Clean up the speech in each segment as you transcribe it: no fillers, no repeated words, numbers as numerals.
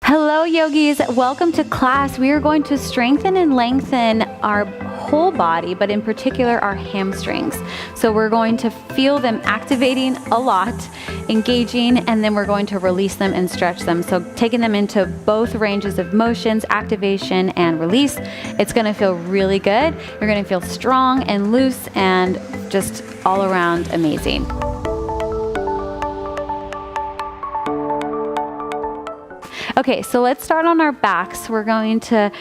Hello yogis, welcome to class. We are going to strengthen and lengthen our whole body, but in particular our hamstrings. So we're going to feel them activating a lot, engaging, and then we're going to release them and stretch them. So taking them into both ranges of motions, activation and release. It's gonna feel really good. You're gonna feel strong and loose and just all around amazing. Okay, so let's start on our backs. We're going to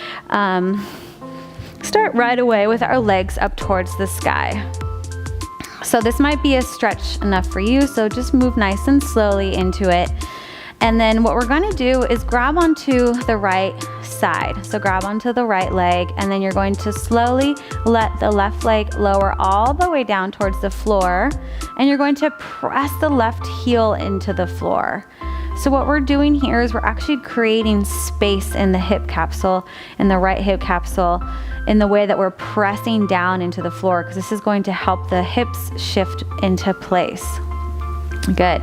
start right away with our legs up towards the sky. So this might be a stretch enough for you, so just move nice and slowly into it. And then what we're gonna do is grab onto the right side. So grab onto the right leg, and then you're going to slowly let the left leg lower all the way down towards the floor, and you're going to press the left heel into the floor. So what we're doing here is we're actually creating space in the hip capsule, in the right hip capsule, in the way that we're pressing down into the floor, because this is going to help the hips shift into place. Good.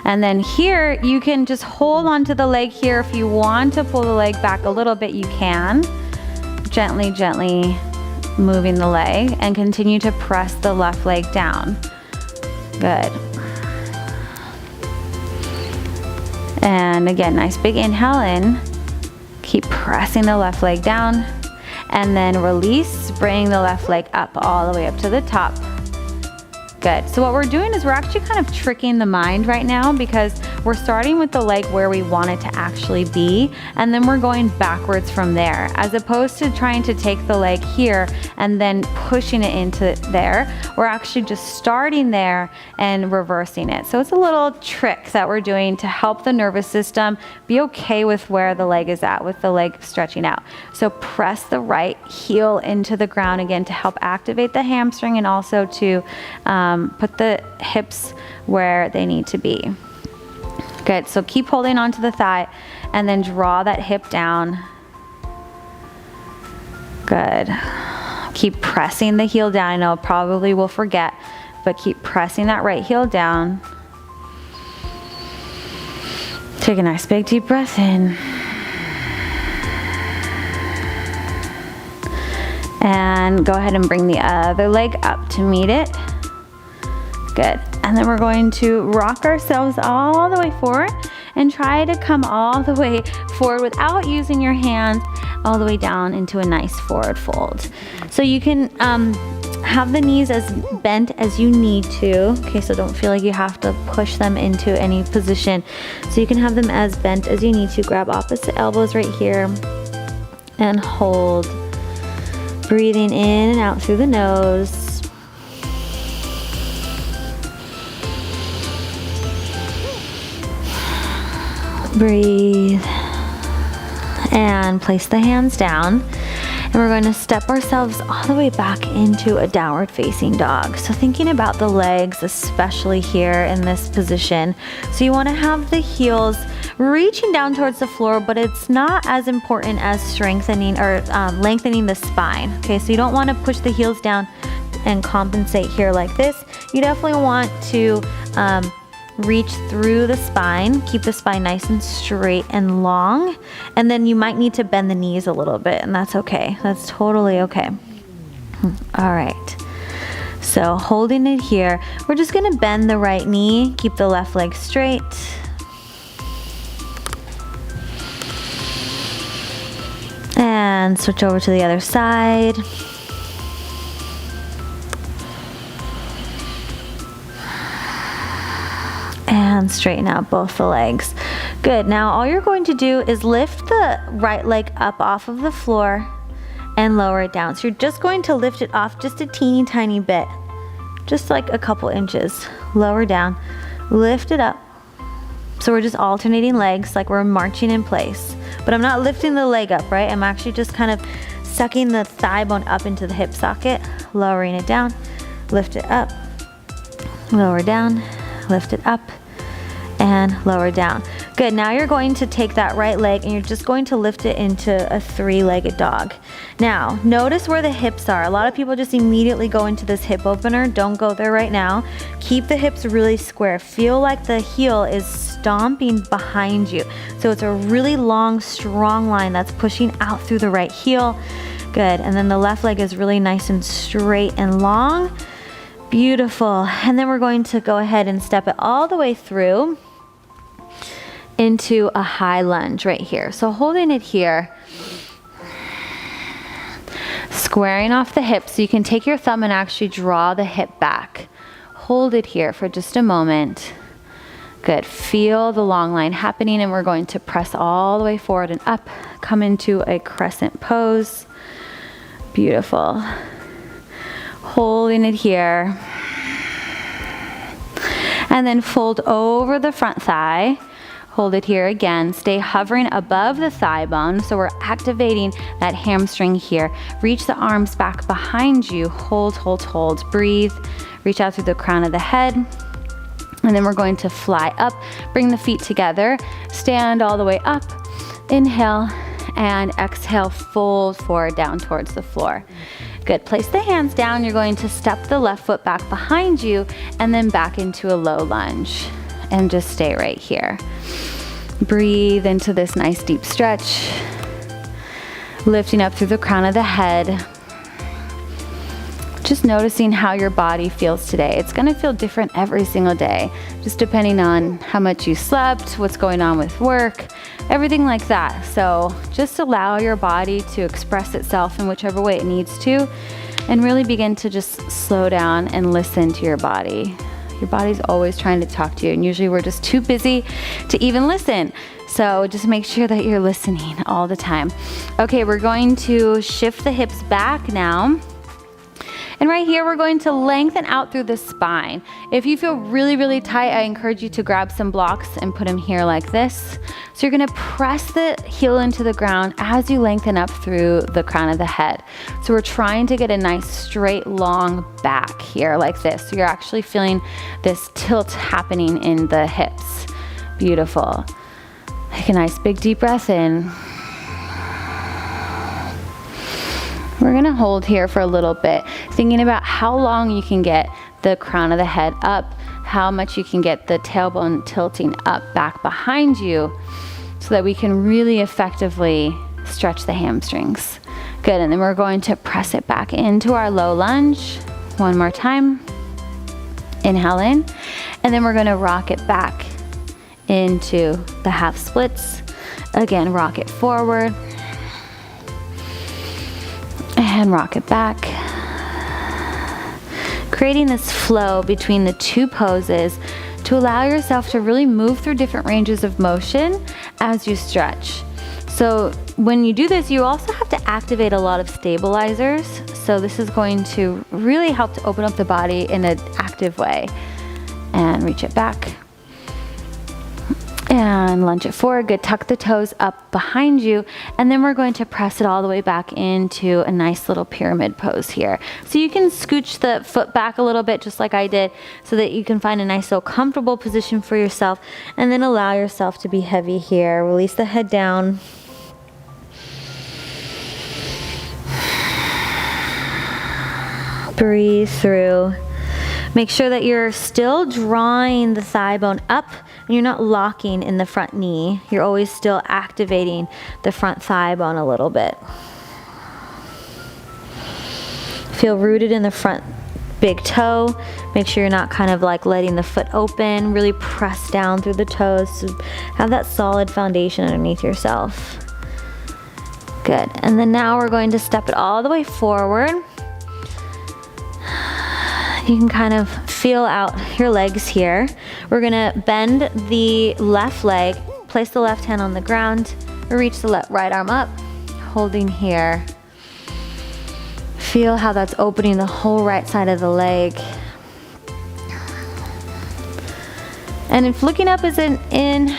And then here, you can just hold onto the leg here. If you want to pull the leg back a little bit, you can. Gently, gently moving the leg, and continue to press the left leg down. Good. And again, nice big inhale in. Keep pressing the left leg down. And then release, bring the left leg up all the way up to the top. Good. So what we're doing is we're actually kind of tricking the mind right now, because we're starting with the leg where we want it to actually be, and then we're going backwards from there, as opposed to trying to take the leg here and then pushing it into there. We're actually just starting there and reversing it. So it's a little trick that we're doing to help the nervous system be okay with where the leg is at, with the leg stretching out. So press the right heel into the ground again to help activate the hamstring, and also to put the hips where they need to be. Good, so keep holding onto the thigh and then draw that hip down. Good. Keep pressing the heel down. I know probably will forget, but keep pressing that right heel down. Take a nice big deep breath in. And go ahead and bring the other leg up to meet it. Good. And then we're going to rock ourselves all the way forward and try to come all the way forward without using your hands, all the way down into a nice forward fold. So you can have the knees as bent as you need to. Okay, so don't feel like you have to push them into any position. So you can have them as bent as you need to. Grab opposite elbows right here and hold. Breathing in and out through the nose. Breathe and place the hands down, and we're going to step ourselves all the way back into a downward facing dog. So thinking about the legs, especially here in this position, so you want to have the heels reaching down towards the floor, but it's not as important as strengthening or lengthening the spine. Okay, so you don't want to push the heels down and compensate here like this. You definitely want to reach through the spine, keep the spine nice and straight and long, and then you might need to bend the knees a little bit, and that's okay. That's totally okay. All right. So holding it here, we're just gonna bend the right knee, keep the left leg straight. And switch over to the other side. And straighten out both the legs. Good, now all you're going to do is lift the right leg up off of the floor and lower it down. So you're just going to lift it off just a teeny tiny bit, just like a couple inches. Lower down, lift it up. So we're just alternating legs like we're marching in place. But I'm not lifting the leg up, right? I'm actually just kind of sucking the thigh bone up into the hip socket, lowering it down, lift it up, lower down, lift it up, and lower down. Good, now you're going to take that right leg and you're just going to lift it into a three-legged dog. Now, notice where the hips are. A lot of people just immediately go into this hip opener. Don't go there right now. Keep the hips really square. Feel like the heel is stomping behind you. So it's a really long, strong line that's pushing out through the right heel. Good, and then the left leg is really nice and straight and long. Beautiful, and then we're going to go ahead and step it all the way through into a high lunge right here. So holding it here, squaring off the hips, so you can take your thumb and actually draw the hip back. Hold it here for just a moment. Good, feel the long line happening, and we're going to press all the way forward and up, come into a crescent pose. Beautiful. Holding it here. And then fold over the front thigh. Hold it here again. Stay hovering above the thigh bone. So we're activating that hamstring here. Reach the arms back behind you. Hold, hold, hold. Breathe. Reach out through the crown of the head. And then we're going to fly up. Bring the feet together. Stand all the way up. Inhale and exhale. Fold forward down towards the floor. Good. Place the hands down. You're going to step the left foot back behind you and then back into a low lunge. And just stay right here. Breathe into this nice deep stretch. Lifting up through the crown of the head. Just noticing how your body feels today. It's gonna feel different every single day, just depending on how much you slept, what's going on with work, everything like that. So just allow your body to express itself in whichever way it needs to, and really begin to just slow down and listen to your body. Your body's always trying to talk to you, and usually we're just too busy to even listen. So just make sure that you're listening all the time. Okay, we're going to shift the hips back now. And right here, we're going to lengthen out through the spine. If you feel really, really tight, I encourage you to grab some blocks and put them here like this. So you're gonna press the heel into the ground as you lengthen up through the crown of the head. So we're trying to get a nice straight, long back here like this. So you're actually feeling this tilt happening in the hips. Beautiful. Take a nice big deep breath in. We're gonna hold here for a little bit, thinking about how long you can get the crown of the head up, how much you can get the tailbone tilting up back behind you, so that we can really effectively stretch the hamstrings. Good, and then we're going to press it back into our low lunge. One more time. Inhale in, and then we're gonna rock it back into the half splits. Again, rock it forward. And rock it back. Creating this flow between the two poses to allow yourself to really move through different ranges of motion as you stretch. So when you do this, you also have to activate a lot of stabilizers. So this is going to really help to open up the body in an active way. And reach it back. And lunge it forward. Good. Tuck the toes up behind you. And then we're going to press it all the way back into a nice little pyramid pose here. So you can scooch the foot back a little bit just like I did so that you can find a nice little comfortable position for yourself. And then allow yourself to be heavy here. Release the head down. Breathe through. Make sure that you're still drawing the thigh bone up and you're not locking in the front knee. You're always still activating the front thigh bone a little bit. Feel rooted in the front big toe. Make sure you're not kind of like letting the foot open. Really press down through the toes to have that solid foundation underneath yourself. Good. And then now we're going to step it all the way forward. You can kind of feel out your legs here. We're gonna bend the left leg, place the left hand on the ground, reach the right arm up, holding here. Feel how that's opening the whole right side of the leg. And if looking up isn't in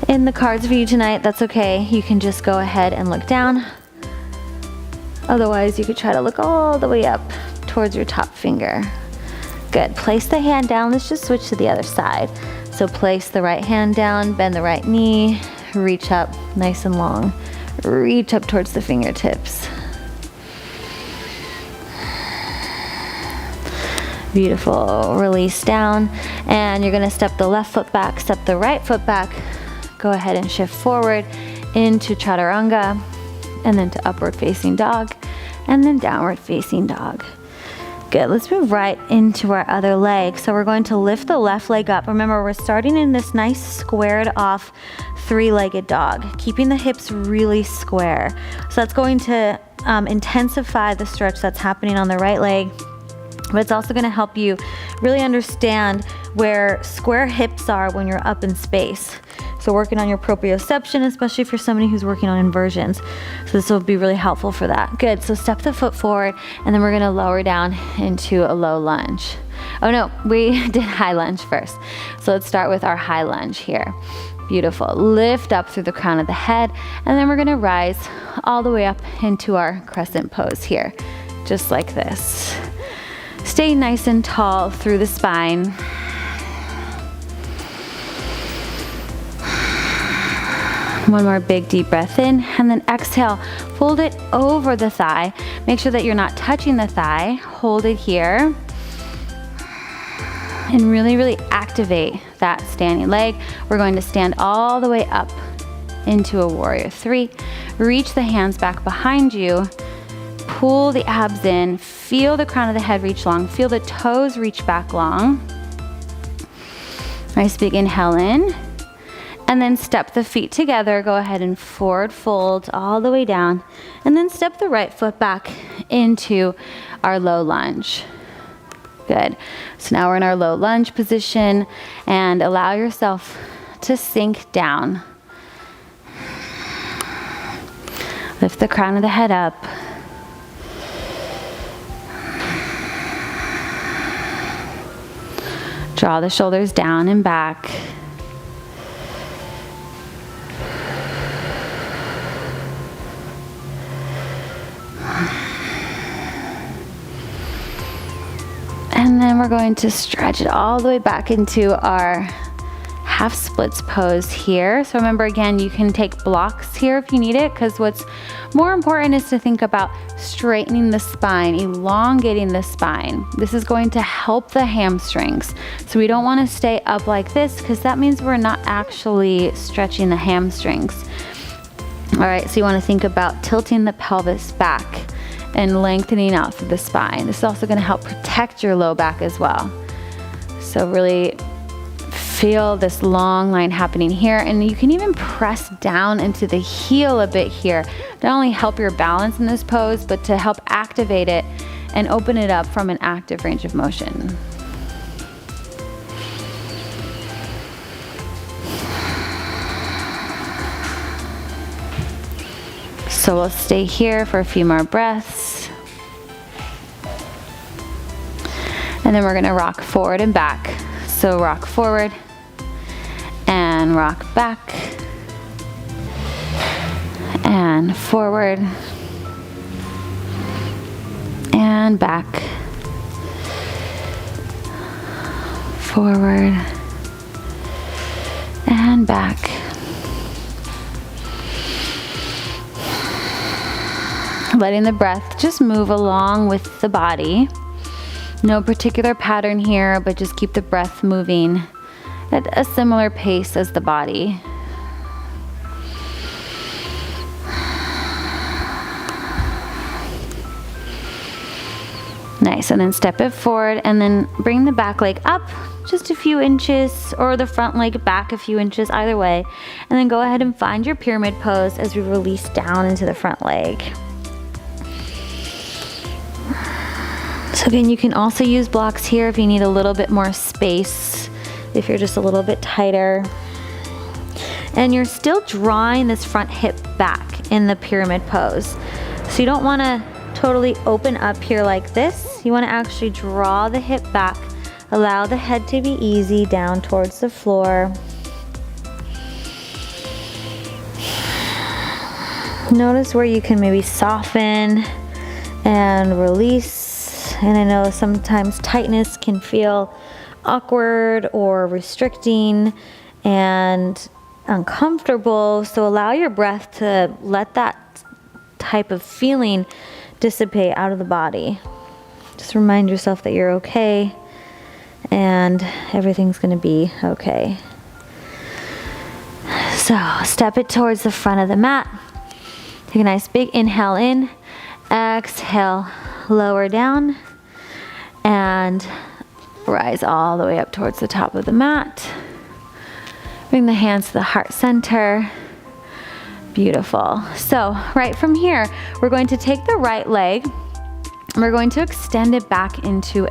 the cards for you tonight, that's okay. You can just go ahead and look down. Otherwise, you could try to look all the way up towards your top finger. Good. Place the hand down. Let's just switch to the other side. So place the right hand down, bend the right knee, reach up nice and long. Reach up towards the fingertips. Beautiful. Release down, and you're gonna step the left foot back, step the right foot back. Go ahead and shift forward into chaturanga, and then to upward facing dog, and then downward facing dog. Good, let's move right into our other leg. So we're going to lift the left leg up. Remember, we're starting in this nice squared off three-legged dog, keeping the hips really square. So that's going to intensify the stretch that's happening on the right leg, but it's also gonna help you really understand where square hips are when you're up in space. So working on your proprioception, especially for somebody who's working on inversions. So this will be really helpful for that. Good, so step the foot forward, and then we're gonna lower down into a low lunge. Oh no, we did high lunge first. So let's start with our high lunge here. Beautiful, lift up through the crown of the head, and then we're gonna rise all the way up into our crescent pose here, just like this. Stay nice and tall through the spine. One more big deep breath in, and then exhale, fold it over the thigh. Make sure that you're not touching the thigh. Hold it here. And really, really activate that standing leg. We're going to stand all the way up into a warrior three. Reach the hands back behind you. Pull the abs in. Feel the crown of the head reach long. Feel the toes reach back long. Nice big inhale in. And then step the feet together. Go ahead and forward fold all the way down. And then step the right foot back into our low lunge. Good. So now we're in our low lunge position, and allow yourself to sink down. Lift the crown of the head up. Draw the shoulders down and back. And then we're going to stretch it all the way back into our half splits pose here. So remember, again, you can take blocks here if you need it, because what's more important is to think about straightening the spine, elongating the spine. This is going to help the hamstrings. So we don't want to stay up like this, because that means we're not actually stretching the hamstrings. All right, so you want to think about tilting the pelvis back and lengthening out through the spine. This is also going to help protect your low back as well. So really feel this long line happening here, and you can even press down into the heel a bit here. Not only help your balance in this pose, but to help activate it and open it up from an active range of motion. So we'll stay here for a few more breaths. And then we're gonna rock forward and back. So rock forward and rock back and forward and back, forward and back. Letting the breath just move along with the body. No particular pattern here, but just keep the breath moving at a similar pace as the body. Nice, and then step it forward, and then bring the back leg up just a few inches, or the front leg back a few inches, either way. And then go ahead and find your pyramid pose as we release down into the front leg. So again, you can also use blocks here if you need a little bit more space, if you're just a little bit tighter. And you're still drawing this front hip back in the pyramid pose. So you don't want to totally open up here like this. You want to actually draw the hip back, allow the head to be easy down towards the floor. Notice where you can maybe soften and release. And I know sometimes tightness can feel awkward or restricting and uncomfortable. So allow your breath to let that type of feeling dissipate out of the body. Just remind yourself that you're okay and everything's gonna be okay. So step it towards the front of the mat. Take a nice big inhale in, exhale, lower down, and rise all the way up towards the top of the mat. Bring the hands to the heart center. Beautiful. So right from here, we're going to take the right leg and we're going to extend it back into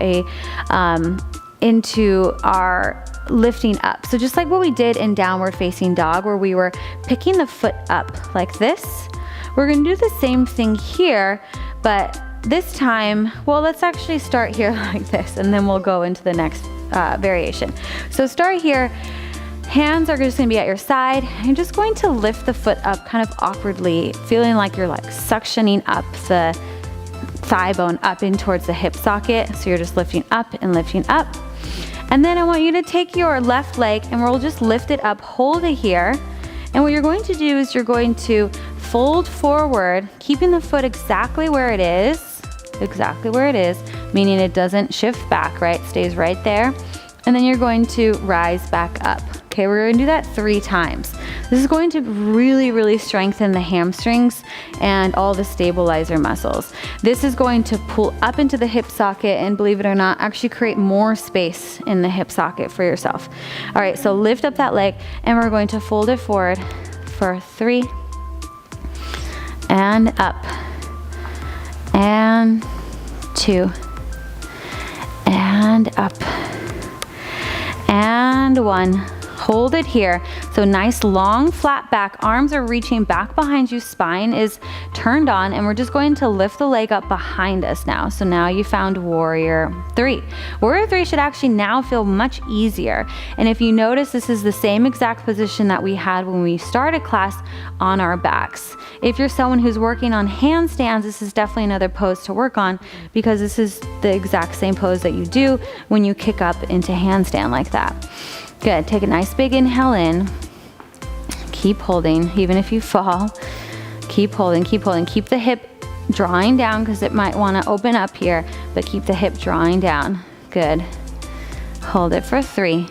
our lifting up. So just like what we did in downward facing dog, where we were picking the foot up like this, we're gonna do the same thing here, but this time, well, let's actually start here like this, and then we'll go into the next variation. So start here, hands are just gonna be at your side. You're just going to lift the foot up kind of awkwardly, feeling like you're like suctioning up the thigh bone up in towards the hip socket. So you're just lifting up and lifting up. And then I want you to take your left leg and we'll just lift it up, hold it here. And what you're going to do is you're going to fold forward, keeping the foot exactly where it is, meaning it doesn't shift back, right? It stays right there. And then you're going to rise back up. Okay, we're gonna do that 3 times. This is going to really, really strengthen the hamstrings and all the stabilizer muscles. This is going to pull up into the hip socket and, believe it or not, actually create more space in the hip socket for yourself. All right, so lift up that leg and we're going to fold it forward for 3 and up and 2 and up and 1. Hold it here. So nice long flat back, arms are reaching back behind you, spine is turned on, and we're just going to lift the leg up behind us now. So now you found Warrior 3. Warrior 3 should actually now feel much easier. And if you notice, this is the same exact position that we had when we started class on our backs. If you're someone who's working on handstands, this is definitely another pose to work on, because this is the exact same pose that you do when you kick up into handstand like that. Good, take a nice big inhale in. Keep holding, even if you fall. Keep holding, keep holding. Keep the hip drawing down because it might want to open up here, but keep the hip drawing down. Good. Hold it for 3.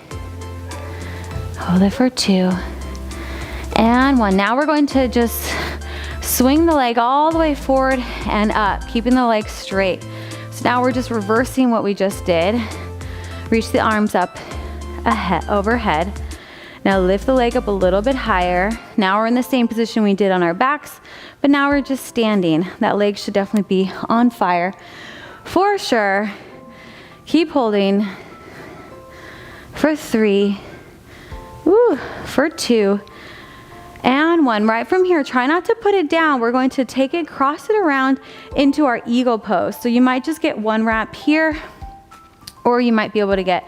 Hold it for 2. And 1. Now we're going to just swing the leg all the way forward and up, keeping the leg straight. So now we're just reversing what we just did. Reach the arms up ahead, overhead. Now lift the leg up a little bit higher. Now we're in the same position we did on our backs, but now we're just standing. That leg should definitely be on fire for sure. Keep holding for 3, for 2, and 1. Right from here, try not to put it down. We're going to take it, cross it around into our eagle pose. So you might just get 1 wrap here, or you might be able to get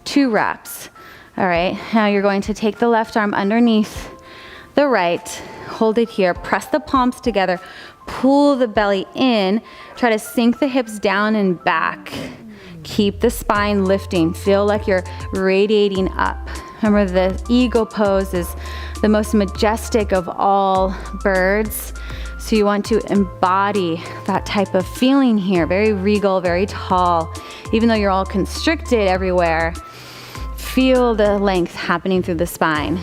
2 wraps. All right, now you're going to take the left arm underneath the right, hold it here, press the palms together, pull the belly in, try to sink the hips down and back. Keep the spine lifting, feel like you're radiating up. Remember, the eagle pose is the most majestic of all birds. So you want to embody that type of feeling here, very regal, very tall. Even though you're all constricted everywhere, feel the length happening through the spine.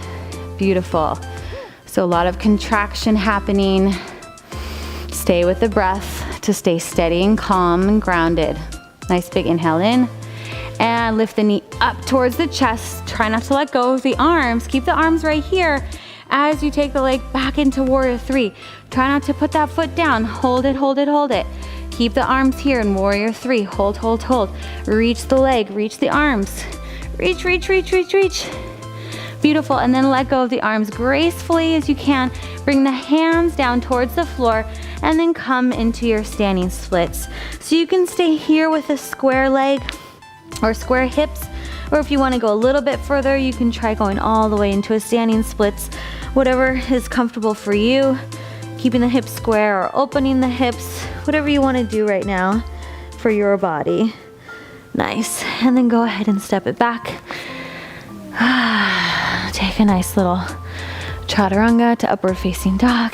Beautiful. So a lot of contraction happening. Stay with the breath to stay steady and calm and grounded. Nice big inhale in. And lift the knee up towards the chest. Try not to let go of the arms. Keep the arms right here as you take the leg back into Warrior 3. Try not to put that foot down. Hold it, hold it, hold it. Keep the arms here in Warrior 3. Hold, hold, hold. Reach the leg, reach the arms. Reach, reach, reach, reach, reach. Beautiful, and then let go of the arms gracefully as you can. Bring the hands down towards the floor and then come into your standing splits. So you can stay here with a square leg or square hips, or if you want to go a little bit further, you can try going all the way into a standing splits. Whatever is comfortable for you. Keeping the hips square or opening the hips, whatever you want to do right now for your body. Nice. And then go ahead and step it back. Take a nice little chaturanga to upward facing dog.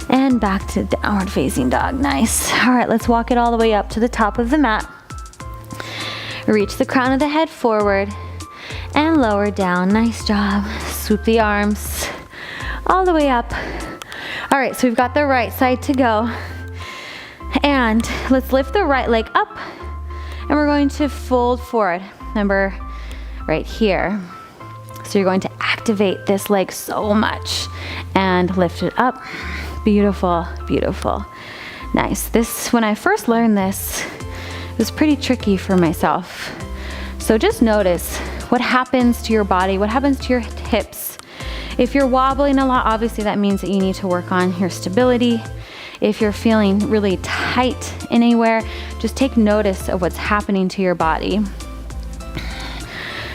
And back to downward facing dog. Nice. All right, let's walk it all the way up to the top of the mat. Reach the crown of the head forward and lower down. Nice job. Swoop the arms all the way up. All right, so we've got the right side to go. And let's lift the right leg up and we're going to fold forward. Remember, right here. So you're going to activate this leg so much and lift it up. Beautiful, beautiful. Nice. This, when I first learned this, it was pretty tricky for myself. So just notice what happens to your body, what happens to your hips. If you're wobbling a lot, obviously that means that you need to work on your stability. If you're feeling really tight anywhere, just take notice of what's happening to your body.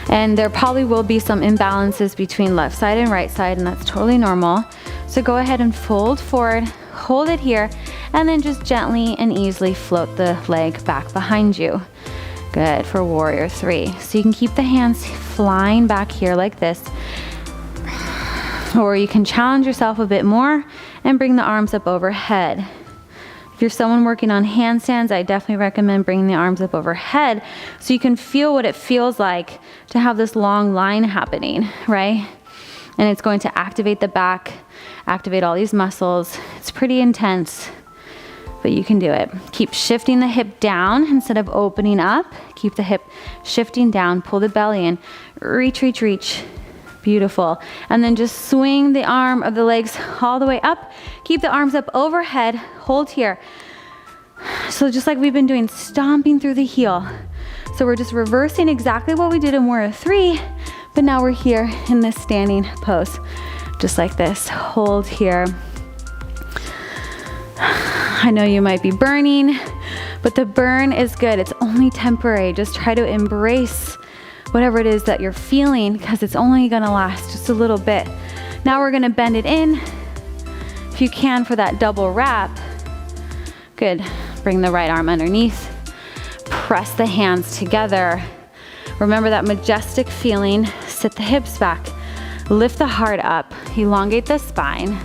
And there probably will be some imbalances between left side and right side, and that's totally normal. So go ahead and fold forward, hold it here, and then just gently and easily float the leg back behind you. Good for warrior three. So you can keep the hands flying back here like this. Or you can challenge yourself a bit more and bring the arms up overhead. If you're someone working on handstands, I definitely recommend bringing the arms up overhead so you can feel what it feels like to have this long line happening, right? And it's going to activate the back, activate all these muscles. It's pretty intense, but you can do it. Keep shifting the hip down instead of opening up. Keep the hip shifting down, pull the belly in, reach, reach, reach. Beautiful. And then just swing the arm of the legs all the way up. Keep the arms up overhead. Hold here. So just like we've been doing, stomping through the heel. So we're just reversing exactly what we did in warrior three, but now we're here in this standing pose. Just like this. Hold here. I know you might be burning, but the burn is good. It's only temporary. Just try to embrace whatever it is that you're feeling, because it's only gonna last just a little bit. Now we're gonna bend it in, if you can, for that double wrap. Good. Bring the right arm underneath. Press the hands together. Remember that majestic feeling. Sit the hips back. Lift the heart up. Elongate the spine.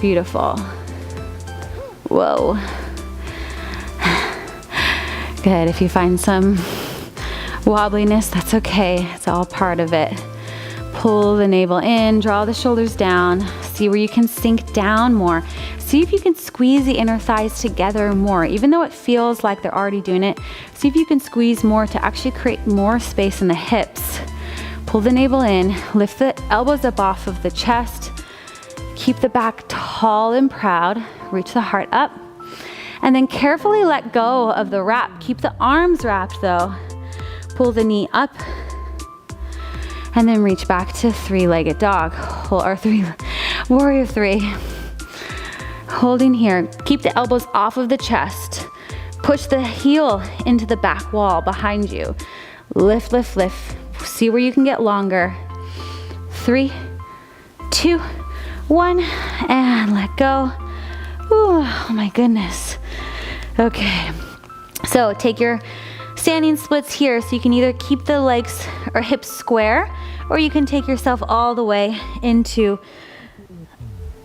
Beautiful. Whoa. Good. If you find some wobbliness, that's okay. It's all part of it. Pull the navel in, draw the shoulders down. See where you can sink down more. See if you can squeeze the inner thighs together more. Even though it feels like they're already doing it, see if you can squeeze more to actually create more space in the hips. Pull the navel in, lift the elbows up off of the chest. Keep the back tall and proud. Reach the heart up. And then carefully let go of the wrap. Keep the arms wrapped though. Pull the knee up and then reach back to three-legged dog, or warrior three. Holding here, keep the elbows off of the chest. Push the heel into the back wall behind you. Lift, lift, lift. See where you can get longer. 3, 2, 1, and let go. Ooh, oh my goodness. Okay, so take your standing splits here, so you can either keep the legs or hips square, or you can take yourself all the way into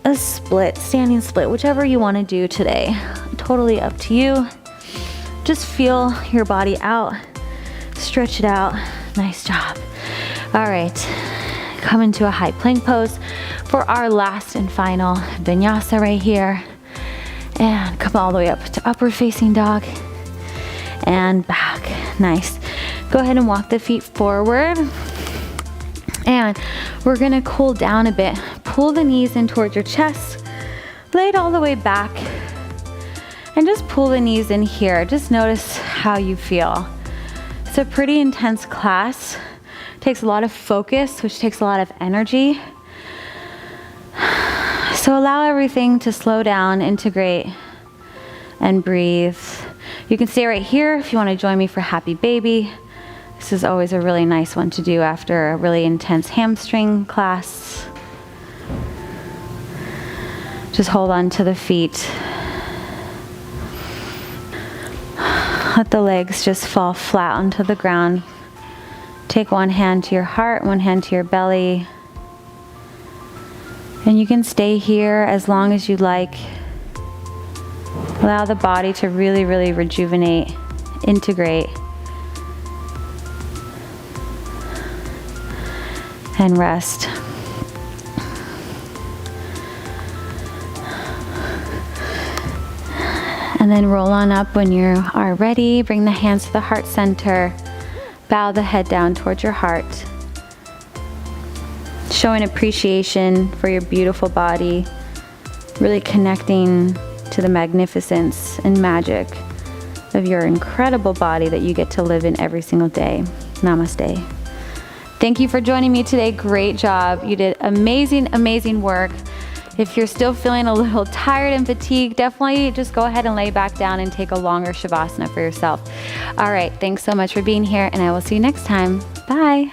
a split, standing split, whichever you want to do today. Totally up to you. Just feel your body out. Stretch it out. Nice job. All right, come into a high plank pose for our last and final vinyasa right here. And come all the way up to upward facing dog. And back. Nice. Go ahead and walk the feet forward. And we're gonna cool down a bit. Pull the knees in towards your chest. Lay it all the way back. And just pull the knees in here. Just notice how you feel. It's a pretty intense class. It takes a lot of focus, which takes a lot of energy. So allow everything to slow down, integrate, and breathe. You can stay right here if you want to join me for Happy Baby. This is always a really nice one to do after a really intense hamstring class. Just hold on to the feet. Let the legs just fall flat onto the ground. Take one hand to your heart, one hand to your belly. And you can stay here as long as you like. Allow the body to really, really rejuvenate, integrate, and rest. And then roll on up when you are ready. Bring the hands to the heart center. Bow the head down towards your heart. Showing appreciation for your beautiful body. Really connecting to the magnificence and magic of your incredible body that you get to live in every single day. Namaste. Thank you for joining me today. Great job. You did amazing, amazing work. If you're still feeling a little tired and fatigued, definitely just go ahead and lay back down and take a longer Shavasana for yourself. All right, thanks so much for being here, and I will see you next time. Bye.